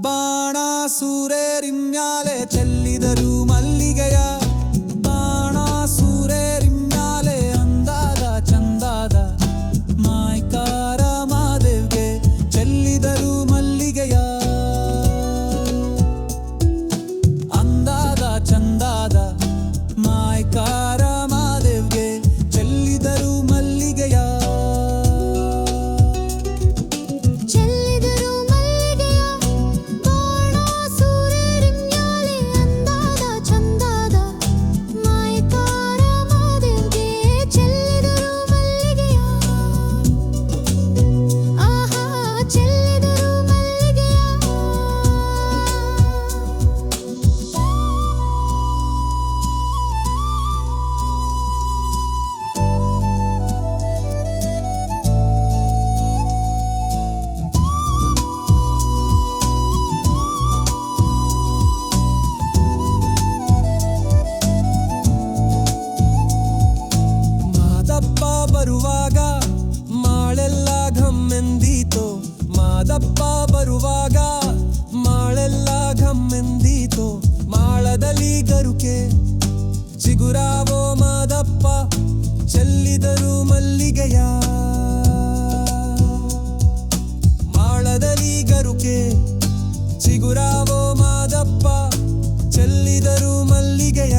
ಬಾಣಾಸುರೇರಿಮ್ಯಾಲೆ ಚೆಲ್ಲಿದರು ಮಲ್ಲಿಗೆಯ ಬಾಣಾಸುರೇರಿಮ್ಯಾಲೆ ಅಂದಾದ ಚಂದಾದ ಮಾಯ್ಕಾರ ಮಾದೇವ್ಗೆ ಚೆಲ್ಲಿದರು ಮಲ್ಲಿಗೆಯ ಅಂದಾದ ಚಂದಾದ ಮಾಯ್ಕಾರ ಮಾದೇವ್ಗೆ ಚೆಲ್ಲಿದರು ಮಲ್ಲಿಗೆಯ ಬರುವಾಗ ಮಾಳೆಲ್ಲ ಘಮ್ಮೆಂದೀತೋ ಮಾದಪ್ಪ ಬರುವಾಗ ಮಾಳೆಲ್ಲ ಘಮ್ಮೆಂದೀತೋ ಮಾಳದಲ್ಲಿ ಗರುಕೆ ಚಿಗುರಾವೋ ಮಾದಪ್ಪ ಚೆಲ್ಲಿದರು ಮಲ್ಲಿಗೆಯ ಮಾಳದಲ್ಲಿ ಗರುಕೆ ಚಿಗುರಾವೋ ಮಾದಪ್ಪ ಚೆಲ್ಲಿದರು ಮಲ್ಲಿಗೆಯ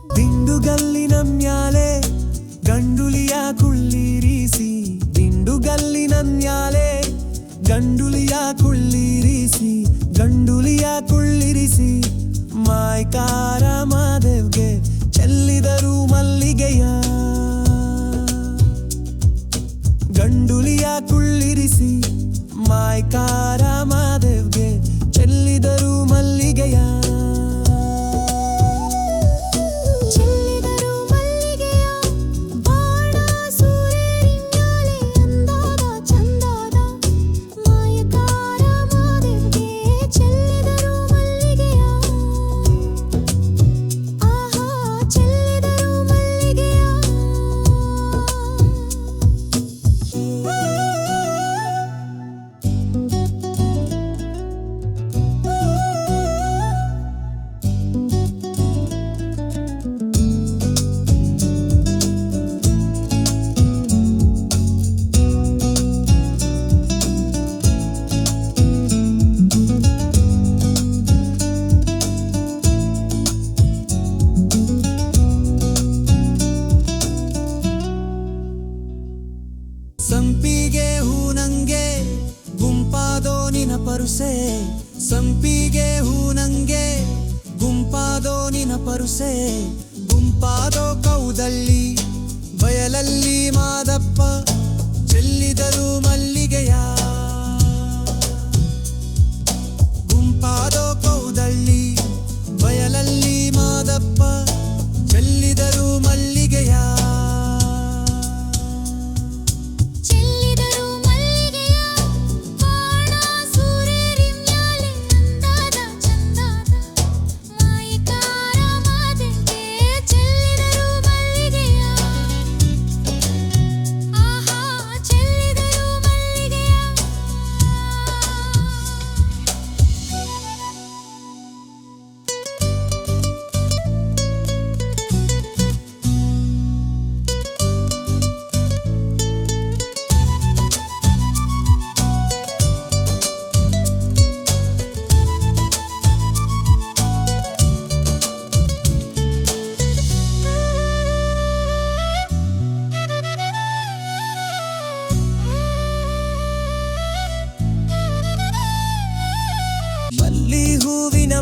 ದಿಂಡುಗಲ್ಲಿನ ಮ್ಯಾಲೆ ಗಂಡುಲಿಯ ಕುಳ್ಳಿರಿಸಿ ದಿಂಡುಗಲ್ಲಿನ ಮ್ಯಾಲೆ ಗಂಡುಲಿಯ ಕುಳ್ಳಿರಿಸಿ ಗಂಡುಲಿಯ ಕುಳ್ಳಿರಿಸಿ ಮಾಯ್ಕಾರ ಮಾದೇವ್ಗೆ ಚೆಲ್ಲಿದರು ಮಲ್ಲಿಗೆಯ ಗಂಡುಲಿಯ ಕುಳ್ಳಿರಿಸಿ ಮಾಯ್ಕಾರ ಮಾದೇವ್ಗೆ ಚೆಲ್ಲಿದರು ಮಲ್ಲಿಗೆಯ ಸಂಪಿಗೆ ಹೂನಂಗೆ ಗುಂಪಾದೋ ನಿನ ಪರುಸೆ ಸಂಪಿಗೆ ಹೂನಂಗೆ ಗುಂಪಾದೋ ನಿನ ಪರುಸೆ ಗುಂಪಾದೋ ಕೌದಲ್ಲಿ ಬಯಲಲ್ಲಿ ಮಾದಪ್ಪ ಚೆಲ್ಲಿದರು ಮಲ್ಲಿಗೆಯ ಗುಂಪಾದೋ ಕೌದಲ್ಲಿ ಬಯಲಲ್ಲಿ ಮಾದಪ್ಪ ಚೆಲ್ಲಿದರು ಮಲ್ಲಿಗೆಯ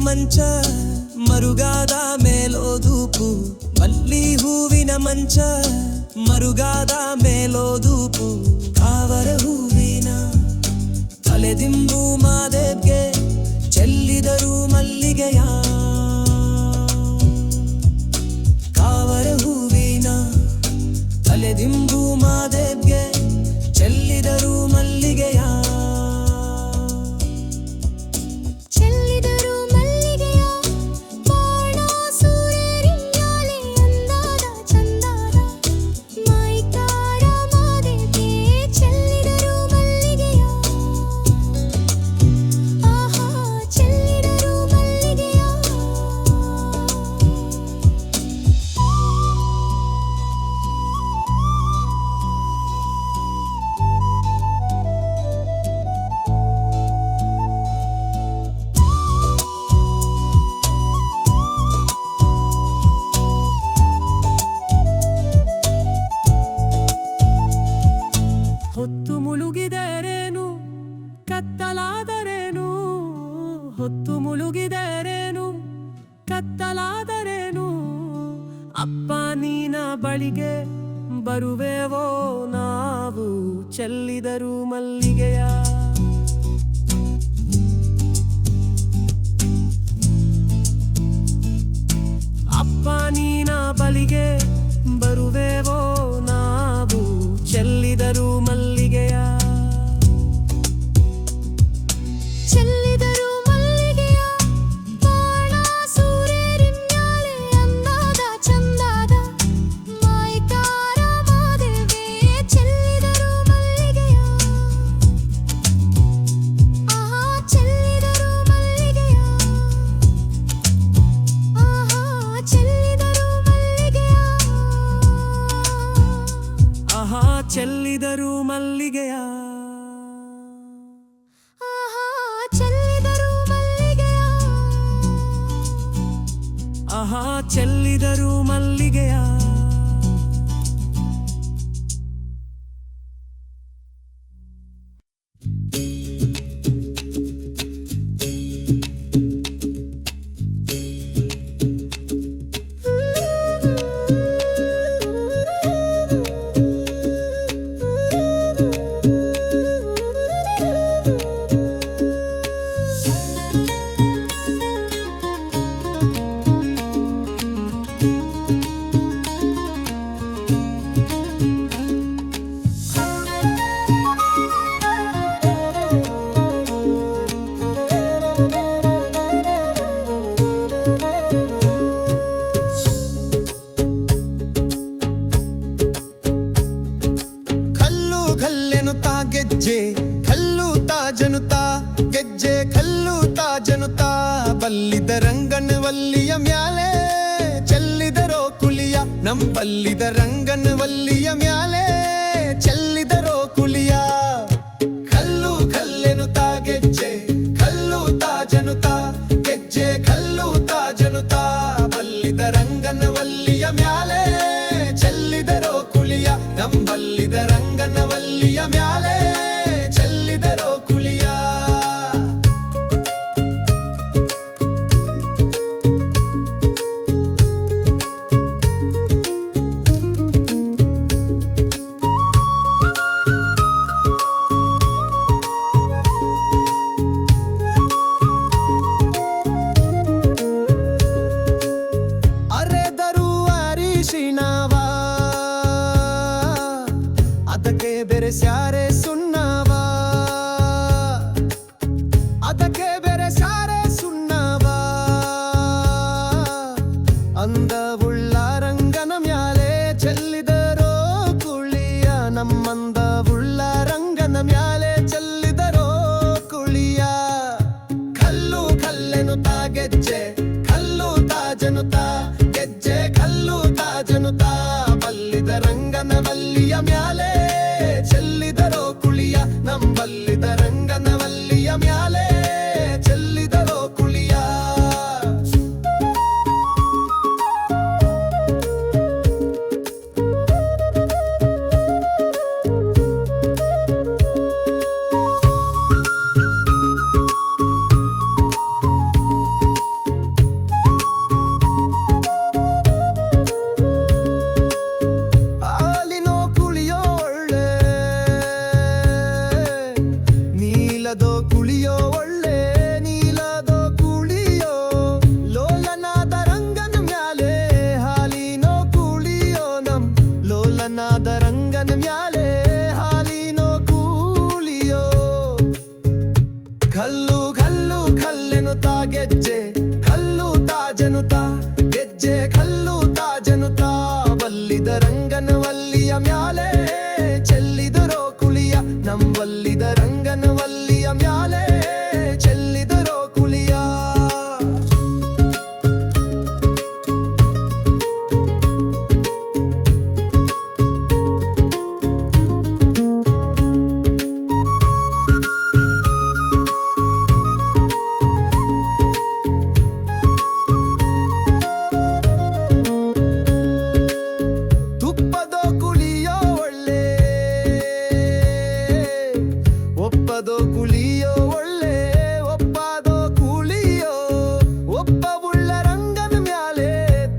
ಮಂಚ ಮರುಗಾದ ಮೇಲೋದೂಪು ಮಲ್ಲಿ ಹೂವಿನ ಮಂಚ ಮರುಗಾದ ಮೇಲೋದೂಪು ಕಾವರ ಹೂವಿನ ತಲೆದಿಂಬು ಮಾದೇವ್ಗೆ ಚೆಲ್ಲಿದರು ಮಲ್ಲಿಗೆಯ ಕಾವರ ಹೂವಿನ ತಲೆದಿಂಬು ಮಾದೇವ್ಗೆ ಚೆಲ್ಲಿದರು ಮಲ್ಲಿಗೆಯ ಹೊತ್ತು ಮುಳುಗಿದರೇನು ಕತ್ತಲಾದರೇನು ಹೊತ್ತು ಮುಳುಗಿದರೇನು ಕತ್ತಲಾದರೇನು ಅಪ್ಪ ನೀನ ಬಳಿಗೆ ಬರುವೆವೋ ನಾವು ಚೆಲ್ಲಿದರು ಮಲ್ಲಿಗೆಯ ಅಪ್ಪ ನೀನ ಬಳಿಗೆ ಬರುವೆವೋ ನಾವು ಚೆಲ್ಲಿದರು ಮಲ್ಲಿಗೆಯ ಚೆಲ್ಲಿದರು ಮಲ್ಲಿಗೆಯ ಬಾಣ ಸೂರ್ಯರಿನ್ಯಾಲೆ ಅಂದಾದ ಚಂದಾದ ಮಾಯ್ಕಾರ ಮಾದೇವೆ ಚೆಲ್ಲಿದರು ಮಲ್ಲಿಗೆಯ ಆಹಾ ಚೆಲ್ಲಿದರು ಮಲ್ಲಿಗೆಯ ಆಹಾ ಚೆಲ್ಲಿದರು ಮಲ್ಲಿಗೆಯ ಆಹಾ ಚೆಲ್ಲಿದರು ಮಲ್ಲಿಗೆಯ ಆಹಾ ಚೆಲ್ಲಿದರು ಮಲ್ಲಿಗೆಯ ಗೆಜ್ಜೆ ಕಲ್ಲುತಾ ಜನುತಾ ಗೆಜ್ಜೆ ಕಲ್ಲುತಾ ಜನುತಾ ಬಲ್ಲಿದ ರಂಗನ ವಲ್ಲಿಯ ಮ್ಯಾಲೆ ಚೆಲ್ಲಿದರೋ ಕುಲಿಯ ಬಲ್ಲಿದ ರಂಗನ ವಲ್ಲಿಯ ಮ್ಯಾಲೆ ಚೆಲ್ಲಿದರೋ ಕುಲಿಯ ಕಲ್ಲು ಕಲ್ಲೆನುತಾ ಗೆಜ್ಜೆ ಕಲ್ಲುತಾ ಜನುತಾ ಗೆಜ್ಜೆ ಕಲ್ಲುತಾ ಜನುತಾ ಬಲ್ಲಿದ ರಂಗನ ವಲ್ಲಿಯ ಮ್ಯಾಲೆ ಚೆಲ್ಲಿದರೋ ಕುಲಿಯ ಬಲ್ಲಿದ ರಂಗನ ವಲ್ಲಿಯ ಮ್ಯಾಲೆ ಚೆಲ್ಲಿದರೋ ಕುಲಿಯ ಅರೆದರು ಅರಿಶಿಣವ ಅದಕ್ಕೆ ಬೆರೆಸ್ಯಾರೆ ಸುಣ್ಣವ ಅದಕ್ಕೆ ಬೆರೆಸ್ಯಾರೆ ಸುಣ್ಣವ ಅಂದವುಳ್ಳ ರಂಗನ ಮ್ಯಾಲೆ ಚೆಲ್ಲಿದರೋ ಕುಳಿಯ ನಮ್ಮಂದವುಳ್ಳ ರಂಗನ ಮ್ಯಾಲೆ ಚೆಲ್ಲಿದರೋ ಕುಳಿಯ ಕಲ್ಲು ಕಲ್ಲೆನುತಾ ಗೆಜ್ಜೆ ಕಲ್ಲು ತಾಜನುತಾ ಗೆಜ್ಜೆ ಕಲ್ಲು ತಾಜನುತಾ ಬಲ್ಲಿದ ರಂಗನ ವಲ್ಲಿಯ ಮ್ಯಾಲೆ ಚೆಲ್ಲಿದರೋ ಕುಳಿಯ ಬಲ್ಲಿದ ರಂಗನ ವಲ್ಲಿಯ ಮ್ಯಾಲೆ ಚೆಲ್ಲಿದರೋ ಕುಳಿಯ ನೀಲದೋ ಕುಳಿಯೋ ಒಳ್ಳೆ ನೀಲದೋ ಕುಳಿಯೋ ಲೋಲನಾದ ರಂಗನ ಮ್ಯಾಲೆ ಹಾಲಿನೋ ಕುಳಿಯೋ ನಮ್ ಲೋಲನಾದ ರಂಗನ ಮ್ಯಾಲೆ ಹಾಲಿನೋ ಕುಳಿಯೋ ಕಲ್ಲು ಕಲ್ಲು ಕಲ್ಲೆನುತ್ತಾ ಗೆಜ್ಜೆ ಕಲ್ಲು ತಾಜನುತ್ತಾ ಗೆಜ್ಜೆ ಕಲ್ಲು ತಾಜನುತ್ತಾ ಬಲ್ಲಿದ ರಂಗನ ವಲ್ಲಿಯ ಮ್ಯಾಲೆ ಚೆಲ್ಲಿದರೋ ಕುಳಿಯ ನಂಬಲ್ಲಿದ ರಂಗನ ವಲ್ಲಿಯ ಮ್ಯಾಲೆ ಚೆಲ್ಲಿದರೋ ಕುಳಿಯ ತುಪ್ಪದೋ ಕುಳಿಯೋ ಒಳ್ಳೆ ಒಪ್ಪದೋ ಕುಳಿಯೋ ಒಳ್ಳೆ ಒಪ್ಪದೋ ಕುಳಿಯೋ ಒಪ್ಪವುಳ್ಳ ರಂಗನ ಮ್ಯಾಲೆ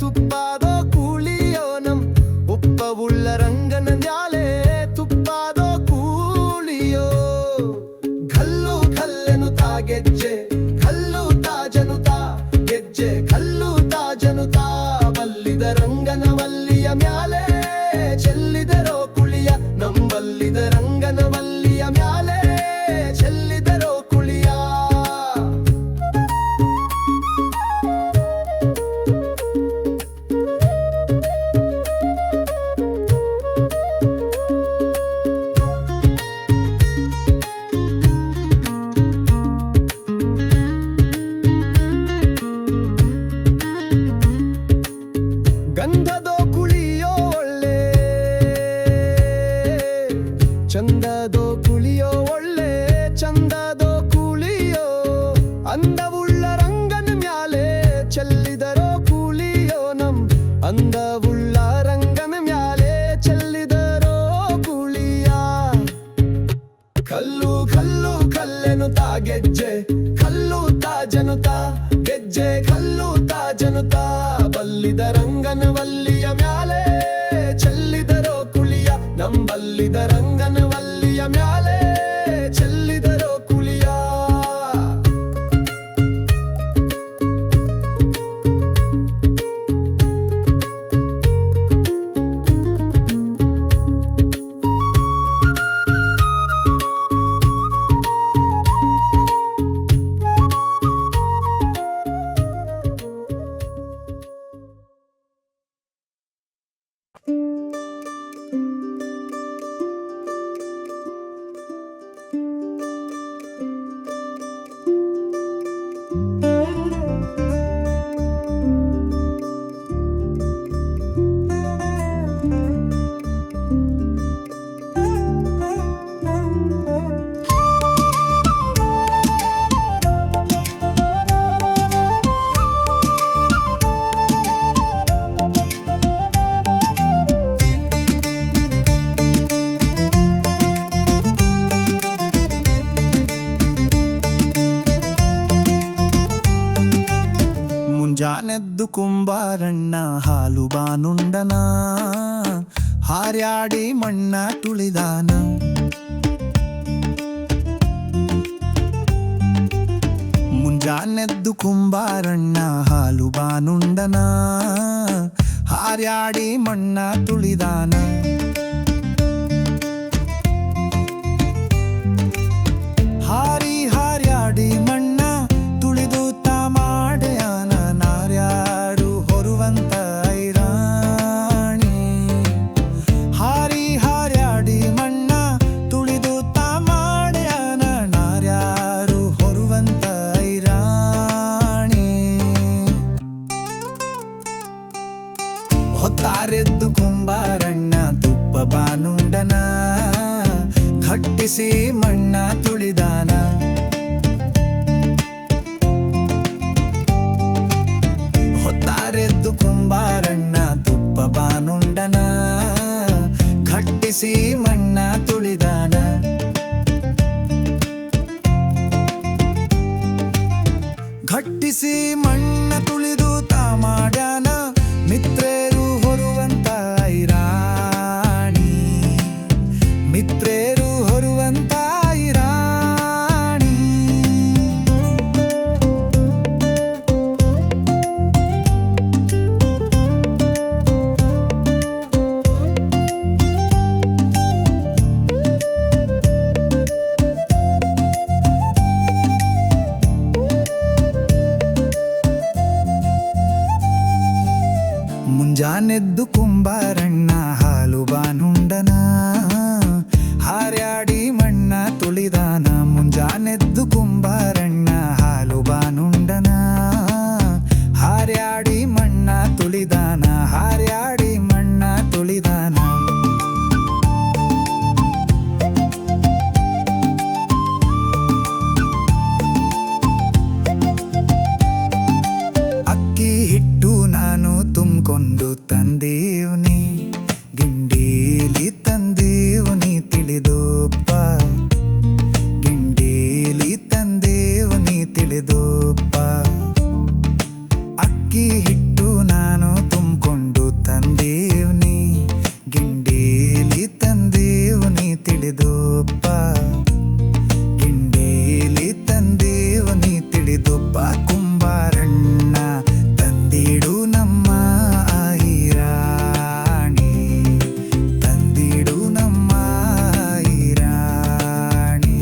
ತುಪ್ಪದೋ ಕುಳಿಯೋ ನಮ್ ಒಪ್ಪವುಳ್ಳ ರಂಗನ ಮ್ಯಾಲೆ ತುಪ್ಪದೋ ಕುಳಿಯೋ ಕಲ್ಲು ಕಲ್ಲೆನುತ್ತಾ ಗೆಜ್ಜೆ ಕಲ್ಲು ತಾಜನುತ್ತಾ ಗೆಜ್ಜೆ ಕಲ್ಲು ತಾಜನುತ್ತಾ ಬಲ್ಲಿದ ರಂಗನ ವಲ್ಲಿಯ ಮ್ಯಾಲೆ ಚೆಲ್ಲಿದರೋ ಕುಳಿಯ ನಂಬಲ್ಲಿದ ರಂಗನ ವಲ್ಲಿಯ ಮ್ಯಾಲೆ ಚೆಲ್ಲಿದರೋ ಕುಳಿಯ ಗಂಧದೋ ಕುಳಿಯೋ ಒಳ್ಳೆ ಚಂದದೋ ಕುಳಿಯೋ ಒಳ್ಳೆ ಚಂದದೋ ಕುಳಿಯೋ ಅಂದವುಳ್ಳ ರಂಗನ ಮ್ಯಾಲೆ ಚೆಲ್ಲಿದರೋ ಕುಳಿಯೋ ನಮ್ ಅಂದವುಳ್ಳ ರಂಗನ ಮ್ಯಾಲೆ ಚೆಲ್ಲಿದರೋ ಕುಳಿಯ ಕಲ್ಲು ಕಲ್ಲು ಕಲ್ಲೆನುತ್ತಾ ಗೆಜ್ಜೆ ಕಲ್ಲು ತಾಜನುತ್ತಾ ಗೆಜ್ಜೆ ಕಲ್ಲು ತಾಜನುತ್ತಾ ಬಲ್ಲಿದ ರಂಗನ ವಲ್ಲಿಯ ಮ್ಯಾಲೆ ಚೆಲ್ಲಿದರೋ ಕುಳಿಯ ನಂಬಲ್ಲಿದ ರಂಗನ ವಲ್ಲಿಯ ಮ್ಯಾಲೆ ಚೆಲ್ಲಿದರೋ ಕುಳಿಯ ಮುಂಜಾನೆದ್ದು ಕುಂಬಾರಣ್ಣ ಹಾಲು ಬಾನುಂಡನ ಹಾರ್ಯಾಡಿ ಮಣ್ಣ ತುಳಿದಾನ ಮುಂಜಾನೆದ್ದು ಕುಂಬಾರಣ್ಣ ಹಾಲು ಬಾನುಂಡನ ಹಾರ್ಯಾಡಿ ಮಣ್ಣ ತುಳಿದಾನ ಹಾರಿ ಹಾರ್ಯಾಡಿ ಮಣ್ಣ ತುಳಿದು ತಾ ಮಾಡ್ಯಾನ ನಾರ್ಯಾರು ಹೊರುವಂತ ಐರಾಣಿ ಹಾರಿ ಹಾರ್ಯಾಡಿ ಮಣ್ಣ ತುಳಿದು ತಾ ಮಾಡ್ಯಾನ ನಾರ್ಯಾರು ಹೊರುವಂತ ಐರಾಣಿ ಹೊತ್ತಾರೆದ್ದು ಕುಂಬಾರಣ್ಣ ತುಪ್ಪ ಬಾನುಂಡನ ಘಟ್ಟಿಸಿ ಮಣ್ಣ ತುಳಿದಾನ ಹೊತ್ತಾರೆದ್ದು ಕುಂಬಾರಣ್ಣ ತುಪ್ಪ ಬಾನುಂಡನ ಘಟ್ಟಿಸಿ ಮಣ್ಣ ತುಳಿದಾನ ಘಟ್ಟಿಸಿ ಮಣ್ಣ ತುಳಿದು ತಾ ಮಾಡ್ಯಾನ ಮಿತ್ರೇರು ಹೊರುವಂತ ಐರಾಣಿ ಮಿತ್ರೇರು ಹೊರುವಂತ ಐರಾಣಿ ಮುಂಜಾನೆದ್ದು ಕುಂಬಾರಣ್ಣ ಹಾಲು ಬಾನುಂಡನ ಹಾರ್ಯಾಡಿ ಮಣ್ಣ ತುಳಿದಾನ. ಮುಂಜಾನೆದ್ದು ಕುಂಬಾರಣ್ಣ ಹಾಲು ಬಾನುಂಡನ ಹಾರ್ಯಾಡಿ ಮಣ್ಣ ತುಳಿದಾನ. ಹಾರ್ಯಾಡಿ ಮಣ್ಣ ತುಳಿದಾನ. ಅಕ್ಕಿ ಹಿಟ್ಟು ನಾನು ತುಂಬಿಕೊಂಡು ತಂದೇವ್ನಿ ಗಿಂಡೀಲಿ ತಂದೇವ್ನಿ ತಿಳಿದೋಪ್ಪ. ಗಿಂಡೀಲಿ ತಂದೇವ್ನಿ ತಿಳಿದೋಪ್ಪ. ಅಕ್ಕಿ ಹಿಟ್ಟು ನಾನು ತುಂಬಿಕೊಂಡು ತಂದೇವ್ನಿ ಗಿಂಡೀಲಿ ತಂದೇವ್ನಿ ತಿಳಿದೋಪ್ಪ. ಗಿಂಡೀಲಿ ತಂದೇವ್ನಿ ತಿಳಿದೋಪ್ಪ. ಕುಂಬಾರಣ್ಣ ತಂದಿಡು ನಮ್ಮ ಐರಾಣಿ. ತಂದಿಡು ನಮ್ಮ ಐರಾಣಿ.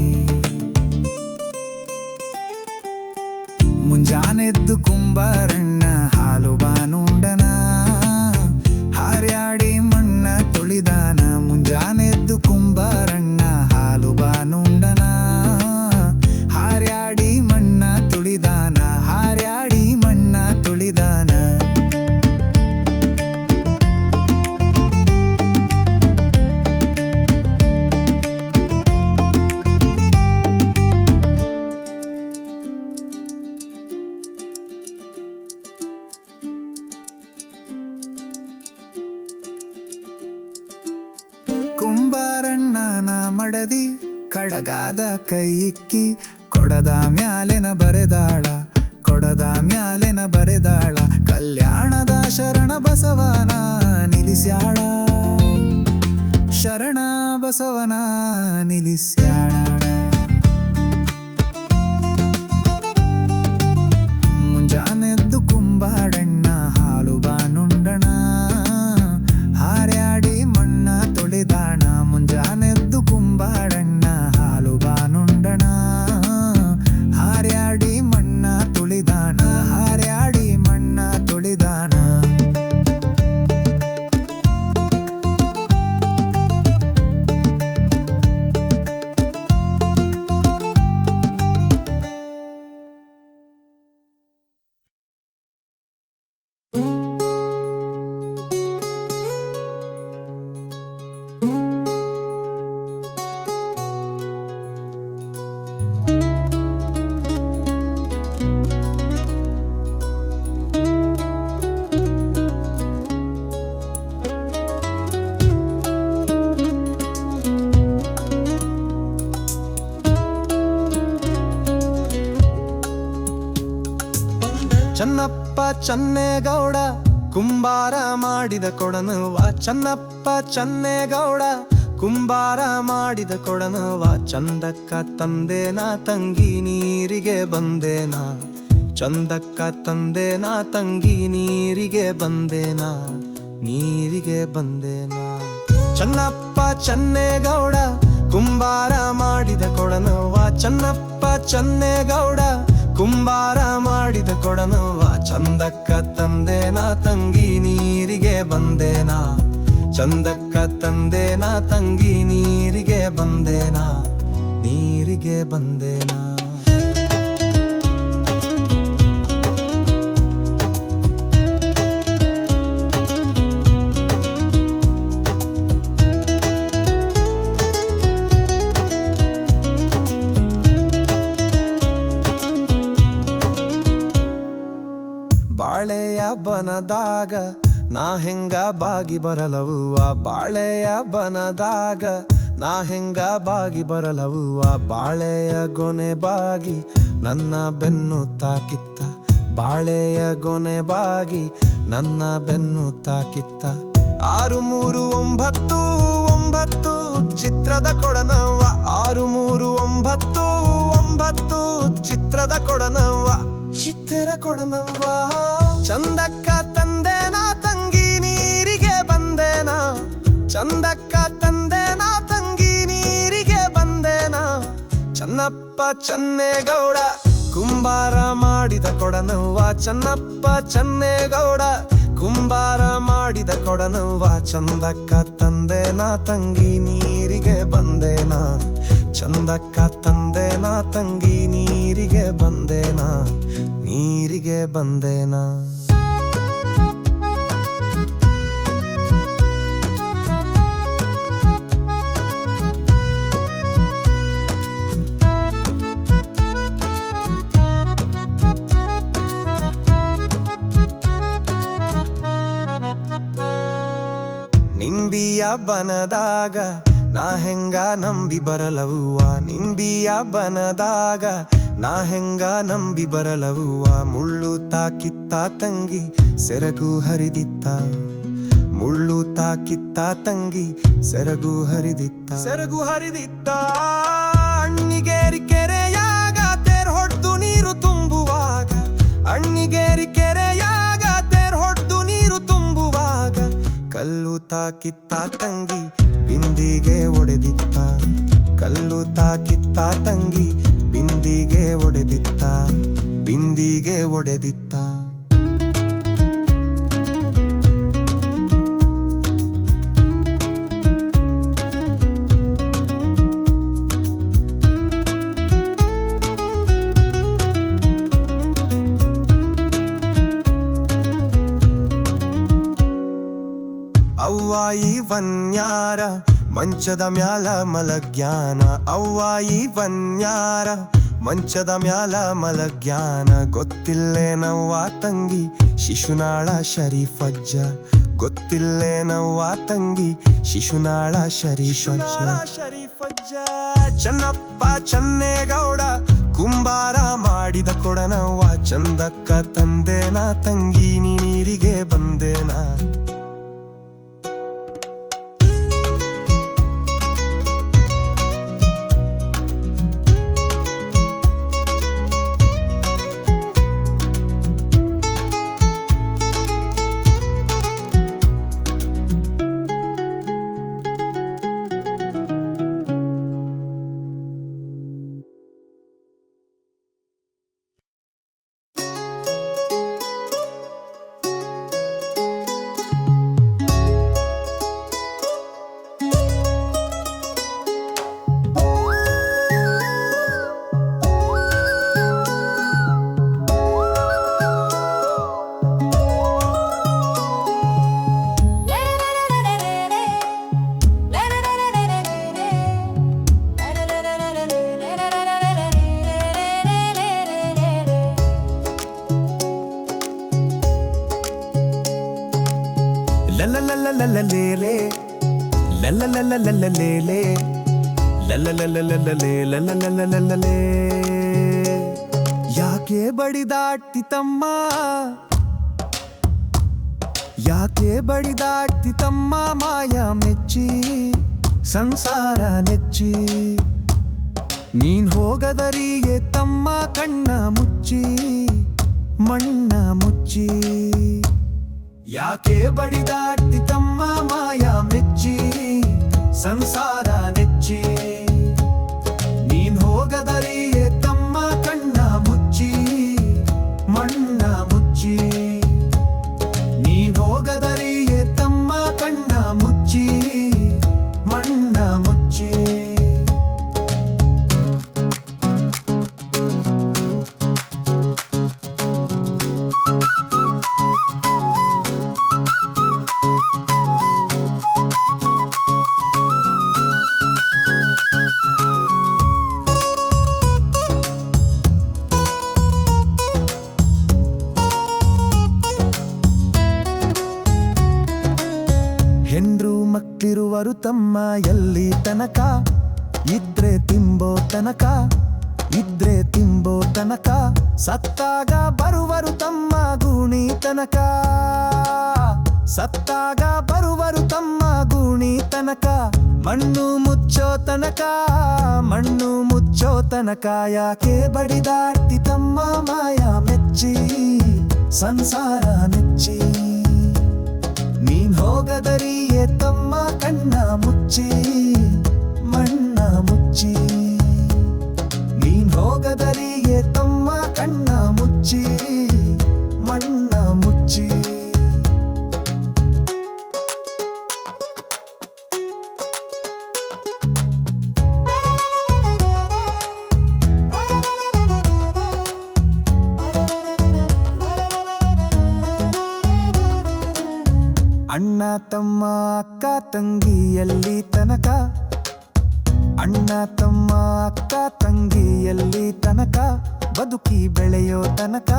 ಮುಂಜಾನೆದ್ದು ಕುಂಬಾರಣ್ಣ ಹಾಲು ಬಾನುಂಡನ ಹಾರ್ಯಾಡಿ ಮಣ್ಣ ತುಳಿದಾನ. ಮುಂಜಾನೆದ್ದು ಕುಂಬಾರಣ್ಣ ಹಾಲು ಬಾನುಂಡನ ಹಾರ್ಯಾಡಿ ಮಣ್ಣ ತುಳಿದಾನ. ಹಾರ್ಯಾಡಿ ಮಣ್ಣ ತುಳಿದಾನ. ಕುಂಬಾರಣ್ಣನ ಮಡದಿ ಕಡಗಾದ ಕೈ ಇಕ್ಕಿ ಕೊಡದ ಮ್ಯಾಲೆನ ಬರೆದಾಳ. ಕೊಡದ ಮ್ಯಾಲೆನ ಬರೆದಾಳ. ಕಲ್ಯಾಣದ ಶರಣ ಬಸವನ ನಿಲ್ಲಿಸ್ಯಾಳ. ಶರಣ ಬಸವನ ನಿಲ್ಲಿಸ್ಯಾಳ. ಮುಂಜಾನೆದ್ದು ಕುಂಬಾರಣ್ಣ ಹಾಲು ಬಾನುಂಡಣ ಹಾರ್ಯಾಡಿ ಮಣ್ಣ ತುಳಿದಾಣ. ಮುಂಜಾನೆದ್ದು ಕುಂಬಾರಣ್ಣ ಹಾಲು ಬಾನುಂಡಣ ಹಾರ್ಯಾಡಿ ಮಣ್ಣ ತುಳಿದಾಣ. ಹಾರ್ಯಾಡಿ ಮಣ್ಣ ತುಳಿದಾಣ. ಚನ್ನಪ್ಪ ಚನ್ನೇಗೌಡ ಕುಂಬಾರ ಮಾಡಿದ ಕೊಡನುವ. ಚನ್ನಪ್ಪ ಚನ್ನೇಗೌಡ ಕುಂಬಾರ ಮಾಡಿದ ಕೊಡನುವ. ಚಂದಕ್ಕ ತಂದೇನ ತಂಗಿ ನೀರಿಗೆ ಬಂದೇನ. ಚಂದಕ್ಕ ತಂದೇನ ತಂಗಿ ನೀರಿಗೆ ಬಂದೇನ. ನೀರಿಗೆ ಬಂದೇನ. ಚನ್ನಪ್ಪ ಚನ್ನೇಗೌಡ ಕುಂಬಾರ ಮಾಡಿದ ಕೊಡನುವ. ಚನ್ನಪ್ಪ ಚನ್ನೇಗೌಡ ಕುಂಬಾರ ಮಾಡಿದ ಕೊಡನುವ. ಚಂದಕ್ಕ ತಂದೇನ ತಂಗಿ ನೀರಿಗೆ ಬಂದೇನ. ಚಂದಕ್ಕ ತಂದೇನ ತಂಗಿ ನೀರಿಗೆ ಬಂದೇನ. ನೀರಿಗೆ ಬಂದೇನ. ಬಾಳೆಯ ಬನದಾಗ ನಾ ಹೆಂಗ ಬಾಗಿ ಬರಲವ್ವ. ಬಾಳೆಯ ಬನದಾಗ ನಾ ಹೆಂಗ ಬಾಗಿ ಬರಲವ್ವ. ಬಾಳೆಯ ಗೊನೆ ಬಾಗಿ ನನ್ನ ಬೆನ್ನು ತಾಕಿತ್ತ. ಬಾಳೆಯ ಗೊನೆ ಬಾಗಿ ನನ್ನ ಬೆನ್ನು ತಾಕಿತ್ತ. 639 ಚಿತ್ರದ ಕೊಡನವ್ವ. 639 ಚಿತ್ರದ ಕೊಡನವ್ವ. ಚಿತ್ರ ಕೊಡನವ್ವ. ಚಂದಕ್ಕ ತಂದೇನ ತಂಗಿ ನೀರಿಗೆ ಬಂದೇನ. ಚಂದಕ್ಕ ತಂದೇನ ತಂಗಿ ನೀರಿಗೆ ಬಂದೇನ. ಚನ್ನಪ್ಪ ಚನ್ನೇಗೌಡ ಕುಂಬಾರ ಮಾಡಿದ ಕೊಡನವ್ವ. ಚನ್ನಪ್ಪ ಚನ್ನೇಗೌಡ ಕುಂಬಾರ ಮಾಡಿದ ಕೊಡನವ್ವ ಚಂದಕ್ಕ ತಂದೆನಾ ತಂಗಿ ನೀರಿಗೆ ಬಂದೇನಾ ಚಂದಕ್ಕ ತಂದೆನಾ ತಂಗಿ ನೀರಿಗೆ ಬಂದೇನಾ ನೀರಿಗೆ ಬಂದೇನಾ ನಿಂಬಿಯ ಬನದಾಗ ನಾ ಹೆಂಗ ನಂಬಿ ಬರಲವ್ವ ನಿಂಬಿಯ ಬನದಾಗ ನಾ ಹೆಂಗ ನಂಬಿ ಬರಲವ್ವ ಮುಳ್ಳು ತಾಕಿತ್ತ ತಂಗಿ ಸೆರಗು ಹರಿದಿತ್ತ ಮುಳ್ಳು ತಾಕಿತ್ತ ತಂಗಿ ಸೆರಗು ಹರಿದಿತ್ತ ಅಣ್ಣಿಗೇರಿ ಕೆರೆಯಾಗ ತೇರ್ ಹೊಡ್ದು ನೀರು ತುಂಬುವಾಗ ಅಣ್ಣಿಗೇರಿ ಕೆರೆಯಾಗ ತೇರ್ ಹೊಡ್ದು ನೀರು ತುಂಬುವಾಗ ಕಲ್ಲು ತಾಕಿತ್ತ ತಂಗಿ ಬಿಂದಿಗೆ ಒಡೆದಿತ್ತ ಕಲ್ಲು ತಾಕಿತ್ತ ತಂಗಿ ಬಿಂದಿಗೆ ಒಡೆದಿತ್ತ ಅವ್ವಾಯಿ ವನ್ಯಾರ ಮಂಚದ ಮ್ಯಾಲ ಮಲಗ್ಯಾನ ಅವ್ವಾಯಿ ವನ್ಯಾರ ಮಂಚದ ಮ್ಯಾಲ ಮಲಗ್ಯಾನ ಗೊತ್ತಿಲ್ಲೇನವ್ವ ತಂಗಿ ಶಿಶುನಾಳ ಶರೀಫಜ್ಜ ಗೊತ್ತಿಲ್ಲೇನವ್ವ ತಂಗಿ ಶಿಶುನಾಳ ಶರೀಫಜ್ಜ ಚನ್ನಪ್ಪ ಚನ್ನೇಗೌಡ ಕುಂಬಾರ ಮಾಡಿದ ಕೊಡನವ್ವ ಚಂದಕ್ಕ ತಂದೇನಾ ತಂಗಿ ನೀರಿಗೆ ಬಂದೇನಾ ಯಾಕೆ ಬಡಿದಾಡ್ತಿ ತಮ್ಮ ಯಾಕೆ ಬಡಿದಾಡ್ತಿ ತಮ್ಮ ಮಾಯ ಮೆಚ್ಚಿ ಸಂಸಾರ ನೆಚ್ಚಿ ನೀನ್ ಹೋಗದರಿಯೇ ತಮ್ಮ ಕಣ್ಣ ಮುಚ್ಚಿ ಮಣ್ಣ ಮುಚ್ಚಿ ಯಾಕೆ ಬಡಿದಾಡ್ತಿ ತಮ್ಮ ಮಾಯ ಮೆಚ್ಚಿ ಸಂಸಾರ ನೆಚ್ಚಿ ನೀನ್ ಹೋಗದರಿಯೇ ತಮ್ಮ ಕಣ್ಣ ಮುಚ್ಚಿ ಮಣ್ಣ ಮುಚ್ಚಿ ನೀನ್ ಹೋಗದರಿಯೇ ತಮ್ಮ ಕಣ್ಣ ಮುಚ್ಚಿ ಮಣ್ಣ ಮುಚ್ಚಿ ಹೆಂಡ್ರು ಮಕ್ಕಳಿರುವರು ತಮ್ಮ ಎಲ್ಲಿ ತನಕ ಇದ್ರೆ ತಿಂಬೋ ತನಕ ಇದ್ರೆ ತಿಂಬೋ ತನಕ ಸತ್ತಾಗ ಬರುವರು ತಮ್ಮ ಗೂಣಿ ತನಕ ಸತ್ತಾಗ ಬರುವರು ತಮ್ಮ ಗೂಣಿ ತನಕ ಮಣ್ಣು ಮುಚ್ಚೋ ತನಕ ಮಣ್ಣು ಮುಚ್ಚೋ ತನಕ ಯಾಕೆ ಬಡಿದಾಡ್ತಿ ತಮ್ಮ ಮಾಯ ಮೆಚ್ಚಿ ಸಂಸಾರ ನೆಚ್ಚಿ ನೀನ್ ಹೋಗದರಿಯೇ ತಮ್ಮ ಕಣ್ಣ ಮುಚ್ಚಿ ಮಣ್ಣ ಮುಚ್ಚಿ ನೀನ್ ಹೋಗದರಿಯೇ ತಮ್ಮ ಕಣ್ಣ ಮುಚ್ಚಿ ಮಣ್ಣ ಮುಚ್ಚಿ ಅಣ್ಣ ತಮ್ಮ ಅಕ್ಕ ತಂಗಿ ಎಲ್ಲಿ ತನಕ, ಅಣ್ಣ ತಮ್ಮ ಅಕ್ಕ ತಂಗಿ ಎಲ್ಲಿ ತನಕ, ಬದುಕಿ ಬೆಳೆಯೋ ತನಕ,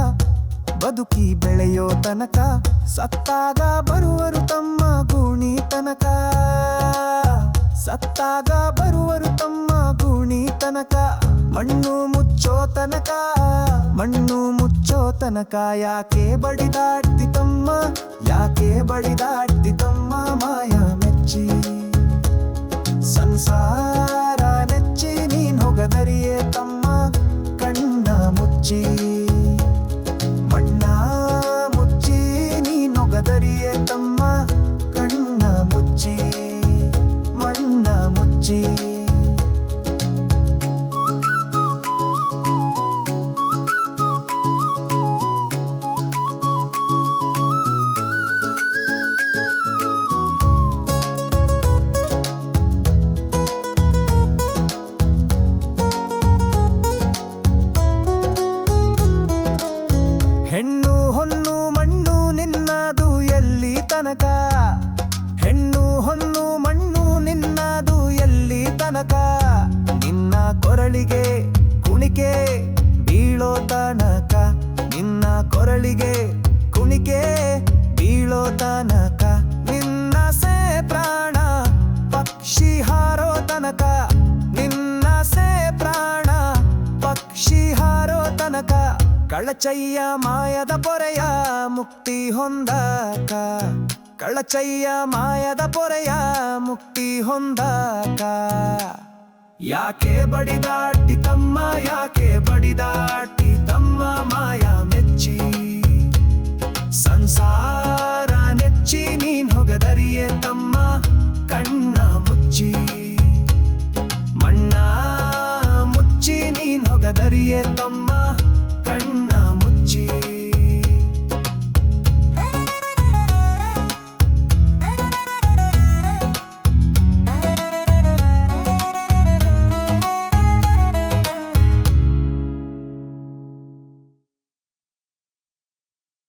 ಬದುಕಿ ಬೆಳೆಯೋ ತನಕ, ಸತ್ತಾಗ ಬರುವರು ತಮ್ಮ ಗೂಣಿ ತನಕ, ಸತ್ತಾಗ ಬರುವರು ತಮ್ಮ ಗೂಣಿ ತನಕ, ಮಣ್ಣು ಮುಚ್ಚೋ ತನಕ, ಮಣ್ಣು ಮುಚ್ಚೋ ತನಕ. ಯಾಕೆ ಬಡಿದಾಡ್ತಿ ತಮ್ಮ, ಯಾಕೆ ಬಡಿದಾಡ್ತಿ ತಮ್ಮ ಮಾಯ ಮೆಚ್ಚಿ, ಸಂಸಾರ ನೆಚ್ಚಿ ನೀನ್ ಹೊಗದರಿಯೇ ತಮ್ಮ ಕಣ್ಣ ಮುಚ್ಚಿ, ಮಣ್ಣ ಮುಚ್ಚಿ ನೀನ್ ಹೊಗದರಿಯೇ ತಮ್ಮ ಕಣ್ಣ ಮುಚ್ಚಿ, ಮಣ್ಣ ಮುಚ್ಚಿ. ಹೆಣ್ಣು ಹೊನ್ನು ಮಣ್ಣು ನಿನ್ನದು ಎಲ್ಲಿ ತನಕ, ಹೆಣ್ಣು ಹೊನ್ನು ಮಣ್ಣು ನಿನ್ನದು ಎಲ್ಲಿ ತನಕ, ನಿನ್ನ ಕೊರಳಿಗೆ ಕುಣಿಕೆ ಬೀಳೋ ತನಕ, ನಿನ್ನ ಕೊರಳಿಗೆ ಕುಣಿಕೆ ಬೀಳೋ ತನಕ, ನಿನ್ನ ಸೇ ಪ್ರಾಣ ಪಕ್ಷಿ ಹಾರೋ ತನಕ, ನಿನ್ನ ಸೇ ಪ್ರಾಣ ಪಕ್ಷಿ ಹಾರೋ ತನಕ, ಕಳಚಯ್ಯ ಮಾಯದ ಪೊರೆಯ ಮುಕ್ತಿ ಹೊಂದಕ, ಕಳಚಯ್ಯ ಮಾಯದ ಪೊರೆಯ ಮುಕ್ತಿ ಹೊಂದಕ. ಯಾಕೆ ಬಡಿದಾಟಿ ತಮ್ಮ, ಯಾಕೆ ಬಡಿದಾಟಿ ತಮ್ಮ ಮಾಯ ಮೆಚ್ಚಿ, ಸಂಸಾರ ನೆಚ್ಚಿ ನೀನ್ ಹೊಗದರಿಯೇ ತಮ್ಮ ಕಣ್ಣ ಮುಚ್ಚಿ, ಮಣ್ಣ ಮುಚ್ಚಿ ನೀನ್ ಹೊಗದರಿಯೇ ತಮ್ಮ ಕಣ್ಣ